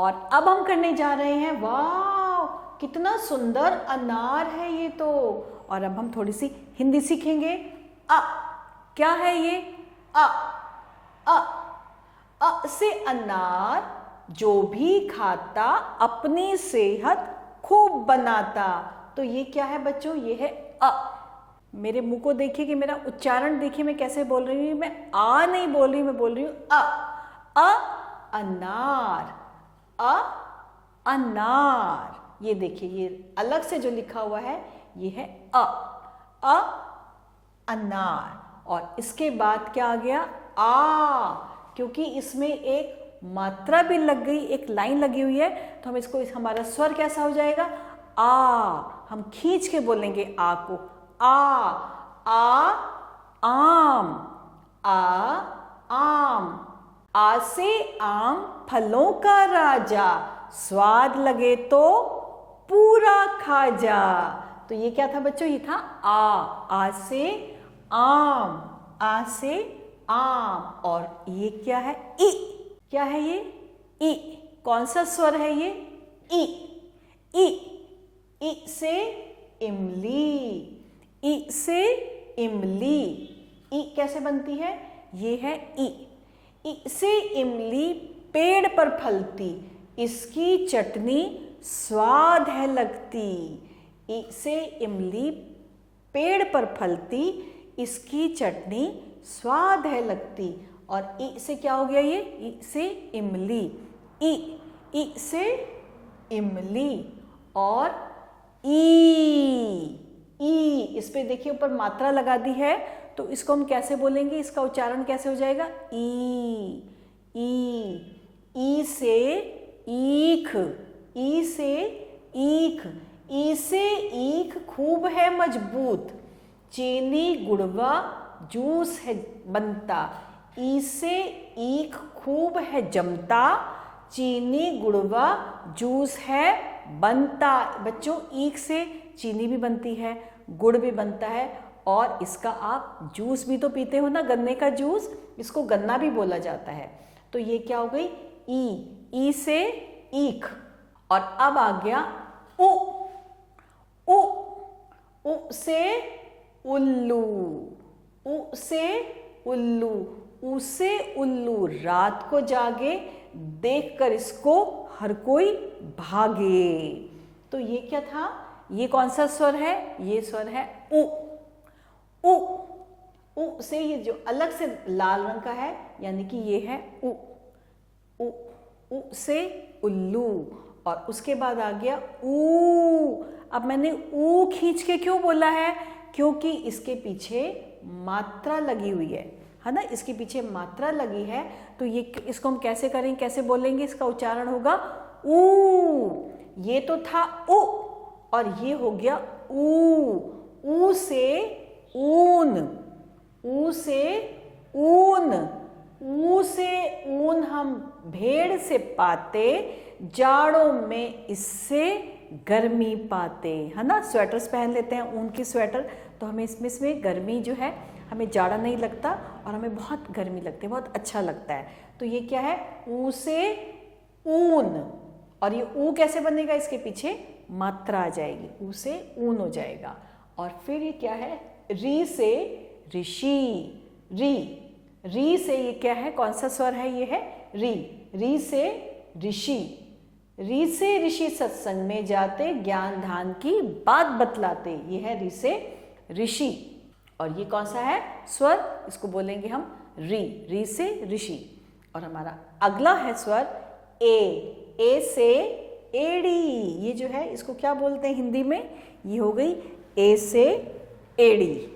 और अब हम करने जा रहे हैं, वाह कितना सुंदर अनार है ये तो। और अब हम थोड़ी सी हिंदी सीखेंगे। अ क्या है ये? अ अ अ से अनार, जो भी खाता अपनी सेहत खूब बनाता। तो ये क्या है बच्चों? ये है अ। मेरे मुंह को देखिए कि मेरा उच्चारण देखिए मैं कैसे बोल रही हूँ। मैं आ नहीं बोल रही, मैं बोल रही हूँ अ। अनार, अ अनार। ये देखिए, ये अलग से जो लिखा हुआ है ये है अ अनार। और इसके बाद क्या आ गया? आ, क्योंकि इसमें एक मात्रा भी लग गई, एक लाइन लगी हुई है, तो हम इसको, हमारा स्वर कैसा हो जाएगा? आ। हम खींच के बोलेंगे आ को। आ आम, आम। आ से आम फलों का राजा, स्वाद लगे तो पूरा खा जा। तो ये क्या था बच्चों? ये था आ से आम, आ से आम। और ये क्या है? ई। क्या है ये? ई। कौन सा स्वर है ये? ई। ई। ई से इमली, ई से इमली। ई कैसे बनती है? ये है ई। ई से इमली पेड़ पर फलती, इसकी चटनी स्वाद है लगती। ई से इमली पेड़ पर फलती, इसकी चटनी स्वाद है लगती। और ई से क्या हो गया? ये ई से इमली। ई, ई से इमली। और ई, इस पे देखिए ऊपर मात्रा लगा दी है, तो इसको हम कैसे बोलेंगे? इसका उच्चारण कैसे हो जाएगा? ई से ईख, ई से ईख। ई से ईख खूब है मजबूत, चीनी गुड़वा जूस है बनता। ई से ईख खूब है जमता, चीनी गुड़वा जूस है बनता। बच्चों, ईख से चीनी भी बनती है, गुड़ भी बनता है, और इसका आप जूस भी तो पीते हो ना, गन्ने का जूस, इसको गन्ना भी बोला जाता है। तो ये क्या हो गई? ई से ईख। और अब आ गया उ। उ, उ से उल्लू, उ से उल्लू। उ से उल्लू रात को जागे, देखकर इसको हर कोई भागे। तो ये क्या था? ये कौन सा स्वर है? ये स्वर है उ। उ, उ से ये जो अलग से लाल रंग का है, यानी कि ये है उ। उ, उ से उल्लू। और उसके बाद आ गया ऊ। अब मैंने ऊ खींच के क्यों बोला है? क्योंकि इसके पीछे मात्रा लगी हुई है ना, इसके पीछे मात्रा लगी है। तो ये, इसको हम कैसे करेंगे, कैसे बोलेंगे? इसका उच्चारण होगा ऊ। ये तो था उ, और ये हो गया ऊ। ऊ से ऊन, ऊ से ऊन। ऊ से ऊन हम भेड़ से पाते, जाड़ों में इससे गर्मी पाते, है ना। स्वेटर्स पहन लेते हैं, ऊन की स्वेटर, तो हमें इसमें गर्मी जो है, हमें जाड़ा नहीं लगता और हमें बहुत गर्मी लगती है, बहुत अच्छा लगता है। तो ये क्या है? ऊ से ऊन। और ये ऊ कैसे बनेगा? इसके पीछे मात्रा आ जाएगी, ऊ से ऊन हो जाएगा। और फिर ये क्या है? री से ऋषि, री। री से ये क्या है? कौन सा स्वर है? ये है री। री से ऋषि, री से ऋषि सत्संग में जाते, ज्ञान ध्यान की बात बतलाते। ये है री से ऋषि। और ये कौन सा है स्वर? इसको बोलेंगे हम री, री से ऋषि। और हमारा अगला है स्वर ए। ए से एड़ी। ये जो है, इसको क्या बोलते हैं हिंदी में? ये हो गई ए से एड़ी।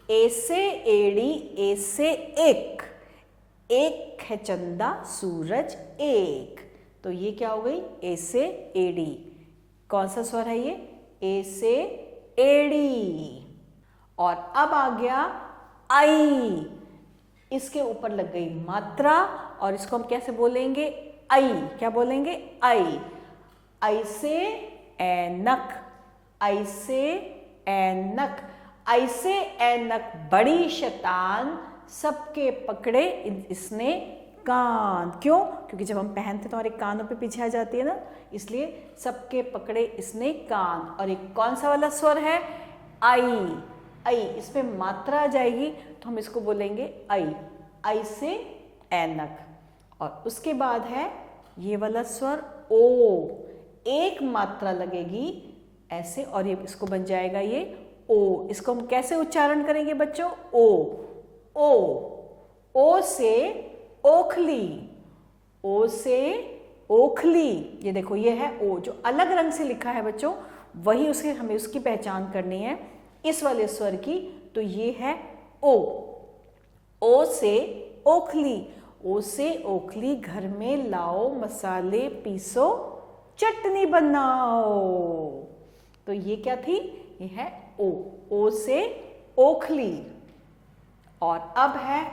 ए से एड़ी, ए से एक। एक है चंदा सूरज एक। तो ये क्या हो गई? ए से एड़ी। कौन सा स्वर है ये? ए से एड़ी। और अब आ गया आई। इसके ऊपर लग गई मात्रा, और इसको हम कैसे बोलेंगे? आई। क्या बोलेंगे? आई। आई से ऐनक, आई से ऐनक। आई से ऐनक बड़ी शैतान, सबके पकड़े इसने कान। क्यों? क्योंकि जब हम पहनते हैं तो हमारे कानों पे पीछे आ जाती है ना, इसलिए सबके पकड़े इसने कान। और एक कौन सा वाला स्वर है? आई। आई, इसमें मात्रा आ जाएगी तो हम इसको बोलेंगे आई। आई से ऐनक। और उसके बाद है ये वाला स्वर ओ, एक मात्रा लगेगी ऐसे और ये इसको बन जाएगा ये ओ। इसको हम कैसे उच्चारण करेंगे बच्चों? ओ। ओ, ओ से ओखली। ओ से ओखली, ये देखो ये है ओ। जो अलग रंग से लिखा है बच्चों वही उसे हमें उसकी पहचान करनी है इस वाले स्वर की, तो ये है ओ। ओ से ओखली। ओ से ओखली, घर में लाओ मसाले पीसो चटनी बनाओ। तो ये क्या थी? ये है ओ। ओ से ओखली। और अब है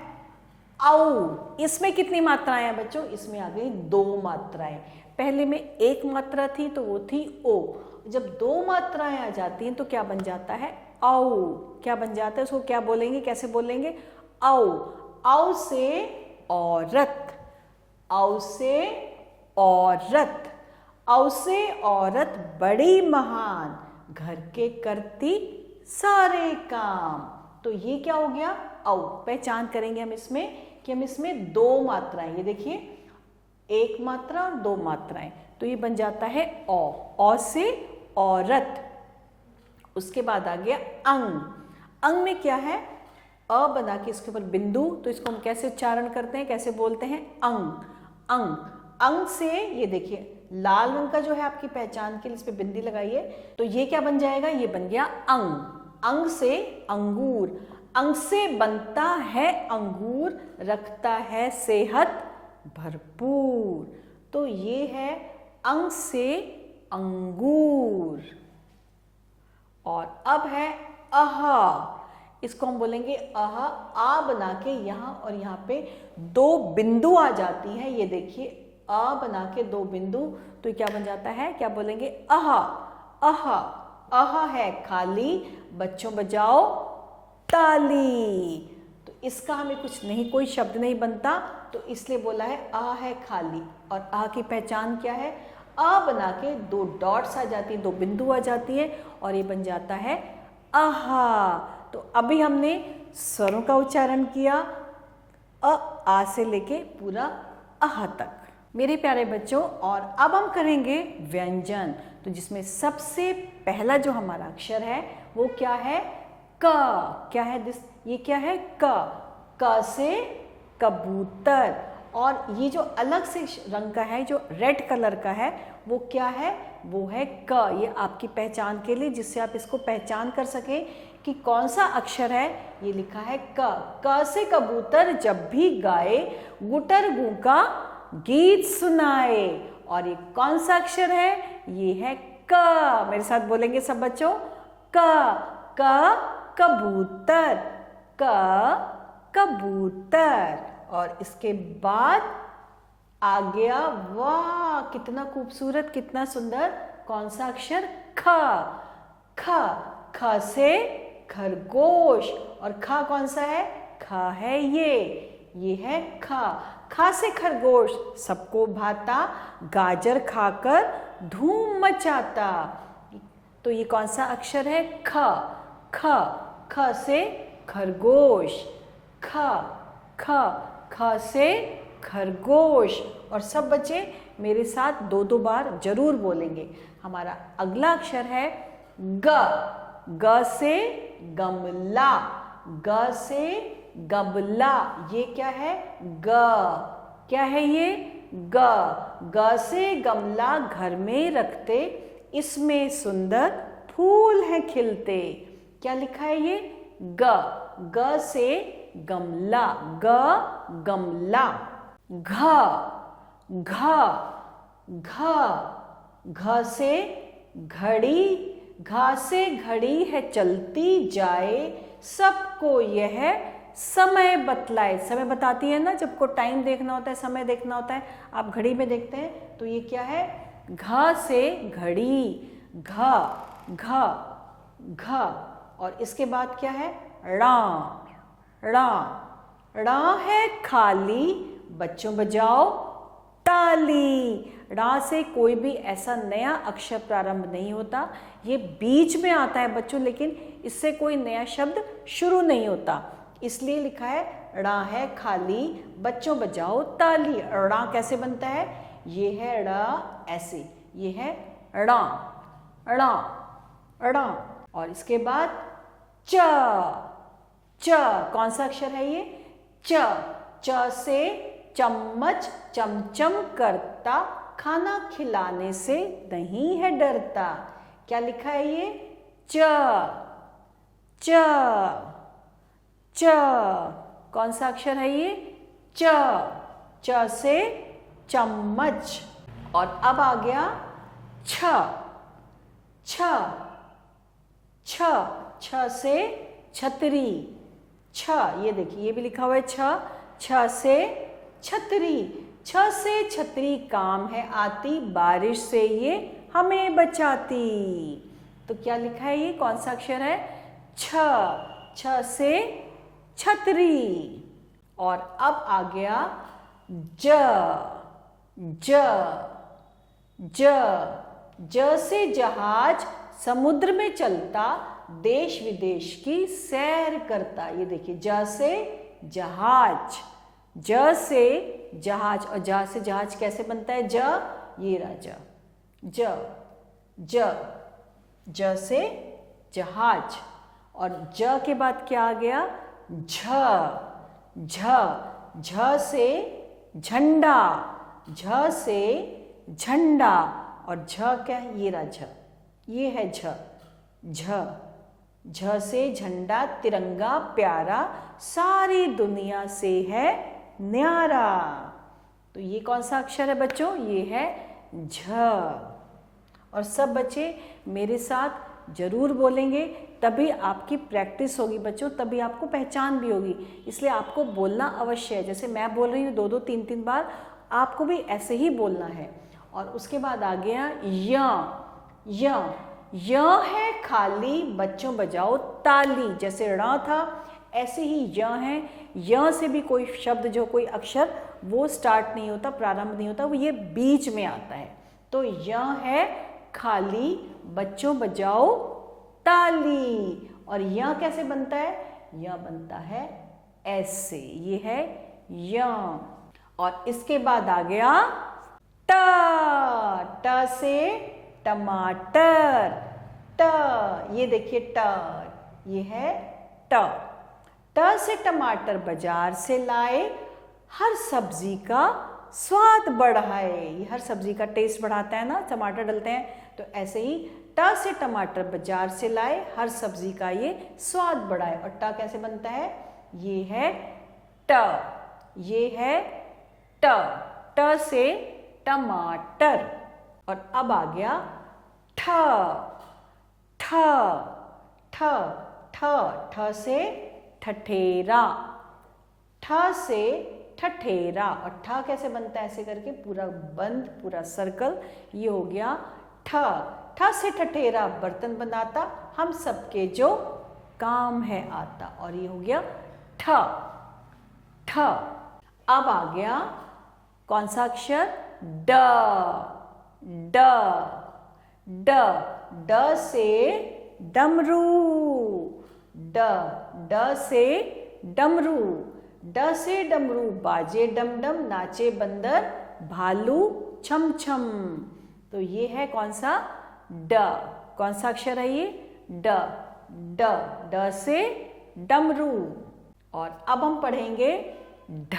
औ। इसमें कितनी मात्राएं हैं बच्चों? इसमें आ गई 2 मात्राएं। पहले में 1 मात्रा थी तो वो थी ओ। जब 2 मात्राएं आ जाती हैं तो क्या बन जाता है? औ। क्या बन जाता है? उसको क्या बोलेंगे, कैसे बोलेंगे? औ। औ से औरत। औ से औरत। औ से औरत बड़ी महान, घर के करती सारे काम। तो ये क्या हो गया? औ। पहचान करेंगे हम इसमें कि हम इसमें 2 मात्राएं, ये देखिए 1 मात्रा और 2 मात्राएं, तो ये बन जाता है औ। औ से औरत। उसके बाद आ गया अंग। अंग में क्या है? अ बना के इसके ऊपर बिंदु, तो इसको हम कैसे उच्चारण करते हैं, कैसे बोलते हैं? अंग। अंग। अंग से ये देखिए लाल रंग का जो है आपकी पहचान के लिए इस पे बिंदी लगाइए, तो ये क्या बन जाएगा? ये बन गया अंग। अंग से अंगूर। अंग से बनता है अंगूर, रखता है सेहत भरपूर। तो ये है अंग से अंगूर। और अब है अहा। इसको हम बोलेंगे अहा। आ बना के यहाँ और यहाँ पे 2 बिंदु आ जाती हैं, ये देखिए आ बना के 2 बिंदु, तो क्या बन जाता है? क्या बोलेंगे? अहा। अहा। अहा है खाली, बच्चों बजाओ ताली। तो इसका हमें कुछ नहीं, कोई शब्द नहीं बनता, तो इसलिए बोला है आ है खाली। और आ की पहचान क्या है? आ बना के 2 डॉट्स आ जाती हैं, 2 बिंदु आ जाती है और ये बन जाता है आहा। तो अभी हमने स्वरों का उच्चारण किया आ से लेके पूरा आहा तक मेरे प्यारे बच्चों। और अब हम करेंगे व्यंजन, तो जिसमें सबसे पहला जो हमारा अक्षर है वो क्या है? क। क्या है ये क्या है? क। क से कबूतर। और ये जो अलग से रंग का है, जो रेड कलर का है, वो क्या है? वो है क। ये आपकी पहचान के लिए, जिससे आप इसको पहचान कर सके कि कौन सा अक्षर है, ये लिखा है क। क से कबूतर जब भी गाए, गुटर गू का गीत सुनाए। और ये कौन सा अक्षर है? ये है क। मेरे साथ बोलेंगे सब बच्चों, क। क कबूतर। क कबूतर। और इसके बाद आ गया, वाह कितना खूबसूरत, कितना सुंदर, कौन सा अक्षर? ख। ख। ख से खरगोश। और ख कौन सा है? ख है ये है ख। ख से खरगोश सबको भाता, गाजर खाकर धूम मचाता। तो ये कौन सा अक्षर है? ख। ख। ख से खरगोश। ख। ख। ख से खरगोश। और सब बच्चे मेरे साथ 2-2 बार जरूर बोलेंगे। हमारा अगला अक्षर है ग। ग से गमला। ग से गबला। ये क्या है? ग। क्या है ये? ग। ग से गमला घर में रखते, इसमें सुंदर फूल हैं खिलते। क्या लिखा है ये? ग। ग से गमला। ग गमला। घ। घ। घ। घ से घड़ी। घ से घड़ी है चलती जाए, सबको यह समय बतलाए। समय बताती है ना, जब को टाइम देखना होता है, समय देखना होता है, आप घड़ी में देखते हैं, तो ये क्या है? घ से घड़ी। घ। घ। घ। और इसके बाद क्या है? ड़ा। ड़ा। ड़ा है खाली, बच्चों बजाओ ताली। ड़ा से कोई भी ऐसा नया अक्षर प्रारंभ नहीं होता, ये बीच में आता है बच्चों, लेकिन इससे कोई नया शब्द शुरू नहीं होता, इसलिए लिखा है ड़ा है खाली, बच्चों बजाओ ताली। ड़ा कैसे बनता है? ये है ड़ा ऐसे, ये है ड़ा ड़ा ड़ा। और इसके बाद च, च कौन सा अक्षर है ये? च। च से चम्मच चमचम करता, खाना खिलाने से नहीं है डरता। क्या लिखा है ये? च च च। कौन सा अक्षर है ये? च। च से चम्मच। और अब आ गया छ, छ छ। छ से छतरी, छ, ये देखिए ये भी लिखा हुआ है छ। छ से छतरी, छ से छतरी काम है आती, बारिश से ये हमें बचाती। तो क्या लिखा है ये? कौन सा अक्षर है? छ। छ से छतरी। और अब आ गया ज, ज ज। ज से जहाज समुद्र में चलता, देश विदेश की सैर करता। ये देखिए ज से जहाज, ज से जहाज। और ज से जहाज कैसे बनता है? ज, ये रहा ज, ज ज। ज से जहाज। और ज के बाद क्या आ गया? झ, झ। झ से झंडा, झ से झंडा। और झ क्या है? ये रहा झ, ये है झ, झ। झ से झंडा तिरंगा प्यारा, सारी दुनिया से है न्यारा। तो ये कौन सा अक्षर है बच्चों? ये है झ। और सब बच्चे मेरे साथ जरूर बोलेंगे, तभी आपकी प्रैक्टिस होगी बच्चों, तभी आपको पहचान भी होगी। इसलिए आपको बोलना अवश्य है। जैसे मैं बोल रही हूँ 2-2 3-3 बार, आपको भी ऐसे ही बोलना है। और उसके बाद आ गया य, य। य है खाली, बच्चों बजाओ ताली। जैसे ड़ था ऐसे ही य है। य से भी कोई शब्द, जो कोई अक्षर वो स्टार्ट नहीं होता, प्रारंभ नहीं होता, वो ये बीच में आता है। तो य है खाली, बच्चों बजाओ ताली। और य कैसे बनता है? य बनता है ऐसे, ये है य। और इसके बाद आ गया ट, ट से टमाटर, ट, ये देखिए ट, ये है ट। ट से टमाटर बाजार से लाए, हर सब्जी का स्वाद बढ़ाए। ये हर सब्जी का टेस्ट बढ़ाता है ना, टमाटर डलते हैं। तो ऐसे ही ट से टमाटर बाजार से लाए, हर सब्जी का ये स्वाद बढ़ाए। और ट कैसे बनता है? ये है ट, ये है ट। ट से टमाटर। और अब आ गया ठ, ठ ठ ठ। ठ से ठठेरा, ठ से ठठेरा। और ठ कैसे बनता है? ऐसे करके पूरा बंद, पूरा सर्कल, ये हो गया ठ। ठ से ठठेरा बर्तन बनाता, हम सबके जो काम है आता। और ये हो गया ठ, ठ। अब आ गया कौन सा अक्षर? ड, ड ड। ड से डमरू, ड, ड से डमरू। ड से डमरू बाजे डमडम, नाचे बंदर भालू छम छम। तो ये है कौन सा? ड। कौन सा अक्षर है ये? ड, ड। ड से डमरू। और अब हम पढ़ेंगे ढ,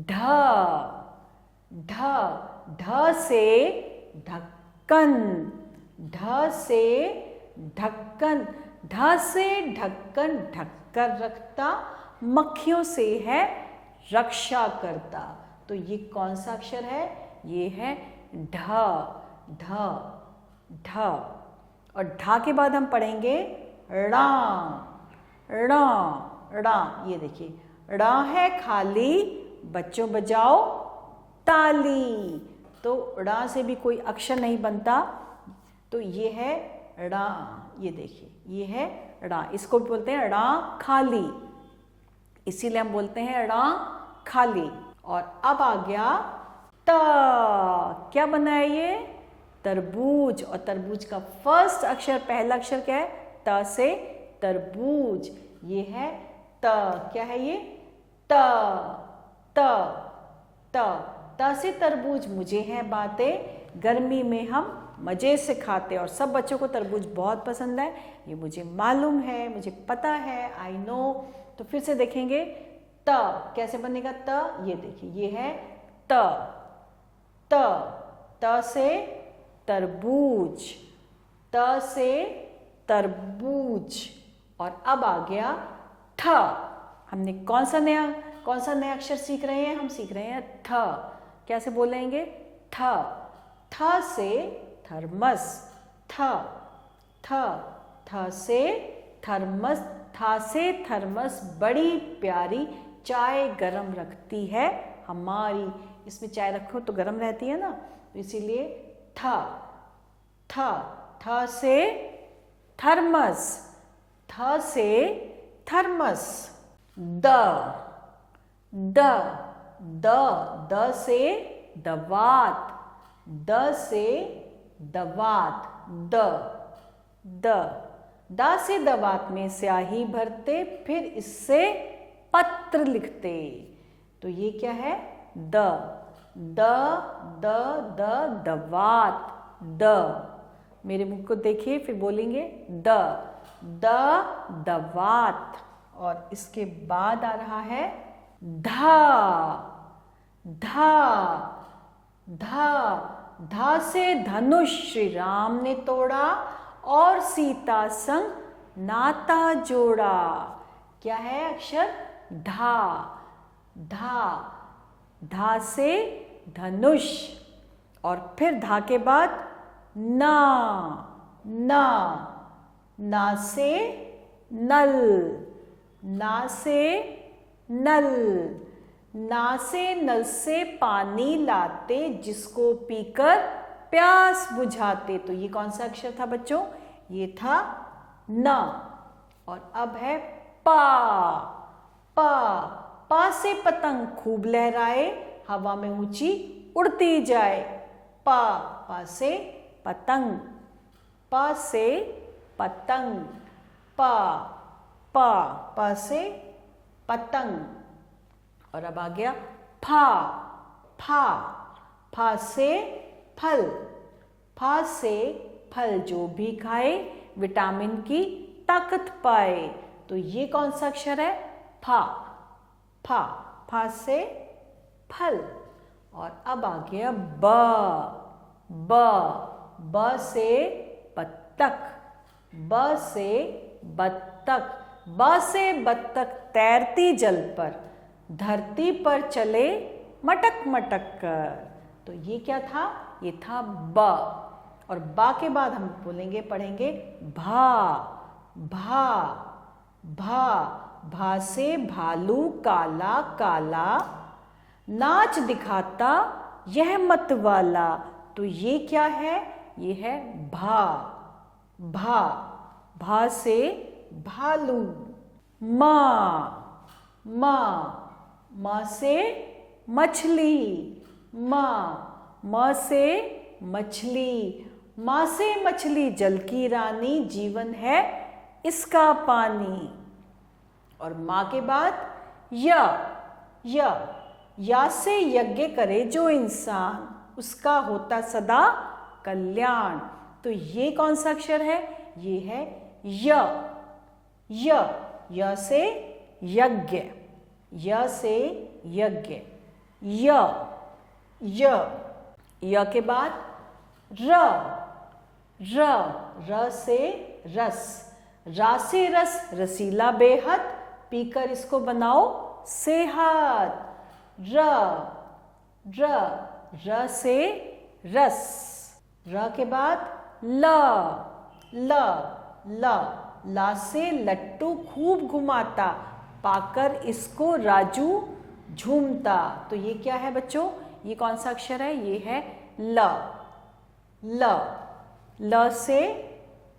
ढ, ढ। ढ से ढक्कन, ढ से ढक्कन। ढ से ढक्कन ढक कर रखता, मक्खियों से है रक्षा करता। तो ये कौन सा अक्षर है? ये है ढ, ढ, ढ। और ढ के बाद हम पढ़ेंगे ड़ा, ड़ा, ड़ा। ये देखिए ड़ा है खाली, बच्चों बजाओ ताली। तो ड़ा से भी कोई अक्षर नहीं बनता, तो ये है ड़ा। ये देखिए ये है ड़ा, इसको भी बोलते हैं ड़ा खाली, इसीलिए हम बोलते हैं ड़ा खाली। और अब आ गया त, क्या बना है ये? तरबूज। और तरबूज का फर्स्ट अक्षर, पहला अक्षर क्या है? त से तरबूज, ये है त। क्या है ये? त त त से तरबूज। मुझे हैं बातें, गर्मी में हम मजे से खाते, और सब बच्चों को तरबूज बहुत पसंद है, ये मुझे मालूम है, मुझे पता है, आई नो। तो फिर से देखेंगे त कैसे बनेगा। त ये देखिए, ये है त त त से तरबूज, त से तरबूज। और अब आ गया थ। हमने कौन सा नया अक्षर सीख रहे हैं? हम सीख रहे हैं थ। कैसे बोलेंगे? थ। थ से थर्मस, थ थ थ से थर्मस। थ से थर्मस बड़ी प्यारी चाय गरम रखती है हमारी। इसमें चाय रखो तो गरम रहती है ना, तो इसीलिए थ थ थ से थर्मस, थ से thermos. The the the the से दवात, द से दवात। द द द से दवात में स्याही भरते, फिर इससे पत्र लिखते। तो ये क्या है? द द द द दवात। द, मेरे मुख को देखिए, फिर बोलेंगे द द दवात। और इसके बाद आ रहा है धा धा धा धा से धनुष श्री राम ने तोड़ा, और सीता संग नाता जोड़ा। क्या है अक्षर? धा धा धा से धनुष। और फिर धा के बाद ना ना ना से नल, ना से नल। ना से नल से पानी लाते, जिसको पीकर प्यास बुझाते। तो ये कौन सा अक्षर था बच्चों? ये था न। और अब है पा पा पा से पतंग खूब लहराए, हवा में ऊंची उड़ती जाए। पा पा से पतंग, पा से पतंग। पा पा पा से पतंग। और अब आ गया फा फा फा से फल, फा से फल। जो भी खाए विटामिन की ताकत पाए। तो ये कौन सा अक्षर है? फा फा फा से फल। और अब आ गया ब ब ब से बत्तख, ब से बत्तख। ब से बत्तख तैरती जल पर, धरती पर चले मटक मटक कर। तो ये क्या था? ये था ब। और बा के बाद हम बोलेंगे, पढ़ेंगे भा भा भा भा से भालू काला काला, नाच दिखाता यह मत वाला। तो ये क्या है? ये है भा भा भा से भालू। माँ माँ माँ से मछली, माँ माँ से मछली। माँ से मछली जल की रानी, जीवन है इसका पानी। और माँ के बाद या से यज्ञ करे जो इंसान, उसका होता सदा कल्याण। तो ये कौन सा अक्षर है? ये है य से यज्ञ, य से यज्ञ। य के बाद र से रस, रा से रस। रसीला बेहद, पीकर इसको बनाओ सेहत। र से रस। र के बाद ला से लट्टू खूब घुमाता, पाकर इसको राजू झूमता। तो ये क्या है बच्चों? ये कौन सा अक्षर है? ये है ल से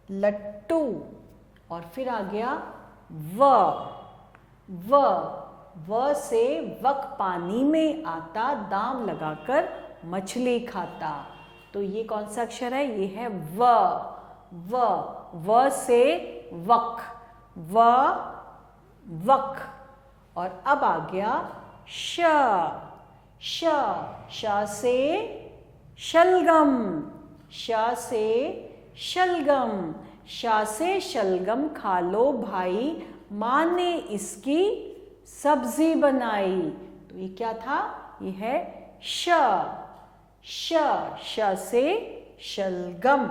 लट्टू। और फिर आ गया व से वक पानी में आता, दाम लगाकर मछली खाता। तो ये कौन सा अक्षर है? ये है व से वक, वक। और अब आ गया श से शलगम, श से शलगम, श से शलगम खा लो भाई, माँ ने इसकी सब्जी बनाई। तो ये क्या था? ये है श से शलगम।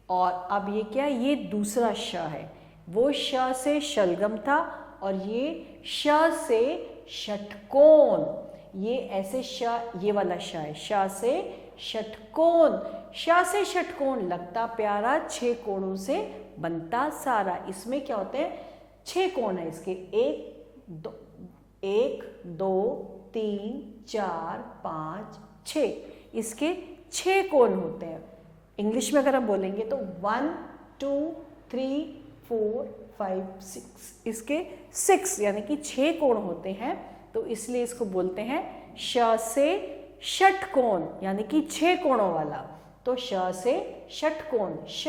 और अब ये क्या? ये दूसरा श है। वो श से शलगम था और ये श से षटकोण। ये ऐसे श, ये वाला श है, श से षटकोण। श से षटकोण लगता प्यारा, 6 कोणों से बनता सारा। इसमें क्या होते हैं? 6 कोण है इसके, 1 2 3 4 5 6। इसके 6 कोण होते हैं। इंग्लिश में अगर हम बोलेंगे तो 1 2 3 4 5 6, इसके 6 यानी कि 6 कोण होते हैं। तो इसलिए इसको बोलते हैं श से षटकोण, यानी कि 6 कोणों वाला। तो श से षटकोण, श।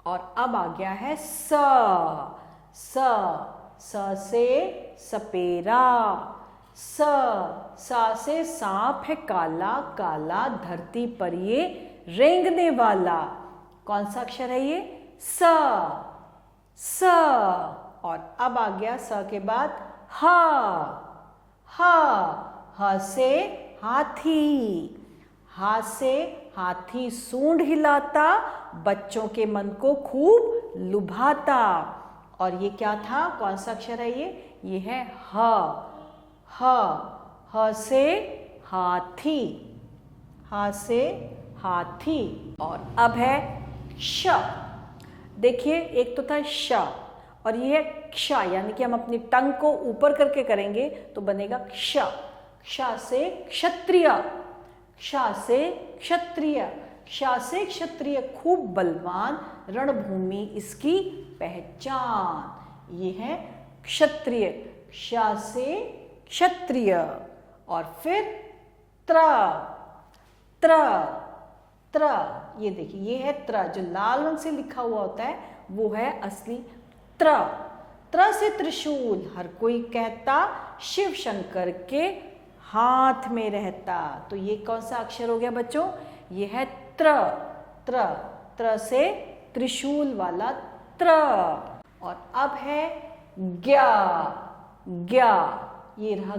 और अब आ गया है स से सपेरा, सा से सांप है काला काला, धरती पर ये रेंगने वाला। कौन सा अक्षर है ये? स। और अब आ गया स के बाद ह से हाथी, हा से हाथी सूंड हिलाता, बच्चों के मन को खूब लुभाता। और ये क्या था? कौन सा अक्षर है ये? ये है ह से हाथी, हा से हाथी। और अब है श। देखिए, एक तो था श और ये है क्ष, यानी कि हम अपनी टंग को ऊपर करके करेंगे तो बनेगा क्ष। क्ष से क्षत्रिय, क्ष से क्षत्रिय, क्ष से क्षत्रिय, खूब बलवान, रणभूमि इसकी पहचान। ये है क्षत्रिय, क्ष से क्षत्रिय। और फिर त्र, ये देखिए, ये है त्र, जो लाल रंग से लिखा हुआ होता है वो है असली त्र से त्रिशूल, हर कोई कहता, शिव शंकर के हाथ में रहता। तो ये कौन सा अक्षर हो गया बच्चों? ये है त्र से त्रिशूल वाला त्र। और अब है ज्ञा, ये रहा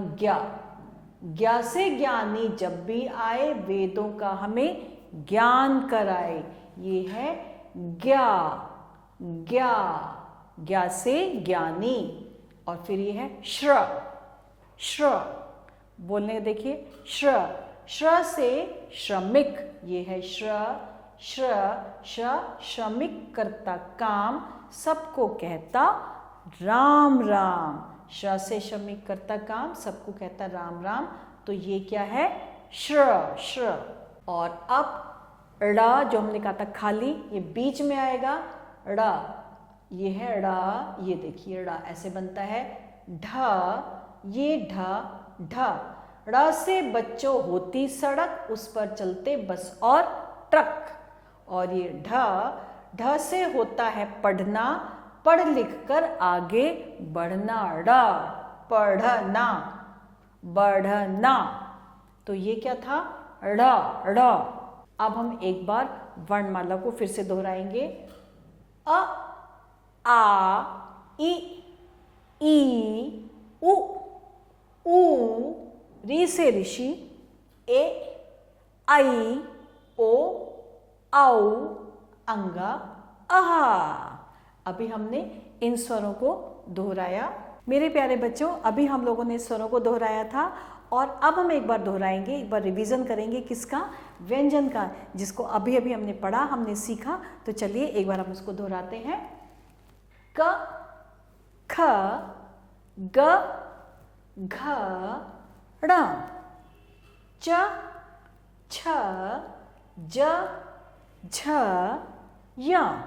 ज्ञा से ज्ञानी जब भी आए, वेदों का हमें ज्ञान कराए। ये है ज्ञा से ज्ञानी। और फिर ये है श्र, बोलने देखिए, श्र से श्रमिक, ये है श्रमिक करता काम, सबको कहता राम राम। श्र से श्रमिक करता काम, सबको कहता राम राम। तो ये क्या है? श्र। और अब ड़, जो हमने कहा था खाली, ये बीच में आएगा। ड़, ये है ड़, ये देखिए ड़ ऐसे बनता है। ढ, ये ढ। ड़ से बच्चों होती सड़क, उस पर चलते बस और ट्रक। और ये ढ से होता है पढ़ना, पढ़ लिख कर आगे बढ़ना। बढ़ना। तो ये क्या था? ड़। अब हम एक बार वर्णमाला को फिर से दोहराएंगे। अ, आ, इ, ई, उ, री से ऋषि, ए, आई, ओ, औ, अंगा, अहा। अभी हमने इन स्वरों को दोहराया। मेरे प्यारे बच्चों, अभी हम लोगों ने स्वरों को दोहराया था और अब हम एक बार दोहराएंगे, एक बार रिवीजन करेंगे। किसका? व्यंजन का, जिसको अभी अभी हमने पढ़ा, हमने सीखा। तो चलिए एक बार हम उसको दोहराते हैं। क, ख, ग, घ, ड़, च, छ, ज, झ, य,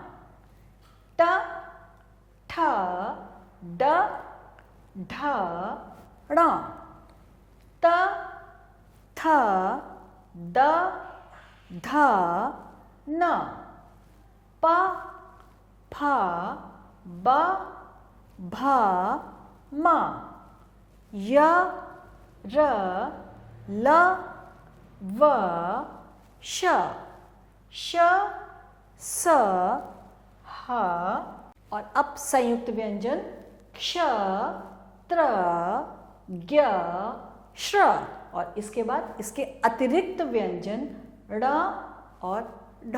ट, ठ, ड, ढ ण त थ द ध न प फ ब भ म य र ल व श श स ह और अब संयुक्त व्यंजन क्ष त्र ज्ञ श्र और इसके बाद इसके अतिरिक्त व्यंजन ण और ढ।